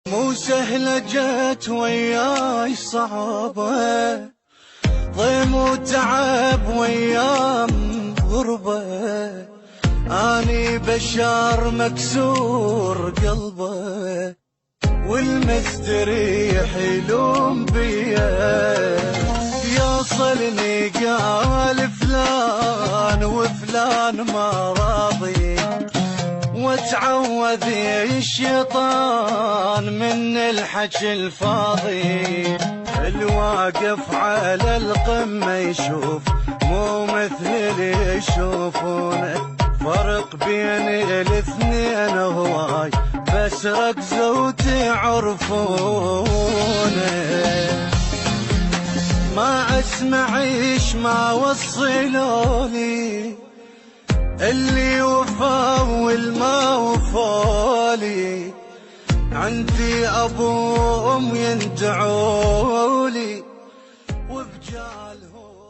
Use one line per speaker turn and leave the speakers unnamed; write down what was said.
مو سهلة جت وياي صعبة، ضيم وتعب ويام غربة، اني بشر مكسور قلبه والمستريح يلوم بيا. يوصلني قال فلان وفلان ما راضي، وتعوذ الشيطان من الحكي الفاضي. الواقف على القمة يشوف مو مثل اللي يشوفونه، فرق بين الاثنين هواي بس ركزوا تعرفونه. ما اسمع ايش ما وصلوني، اللي وفا والما وفالي، عندي ابو وام يندعولي وبجالهم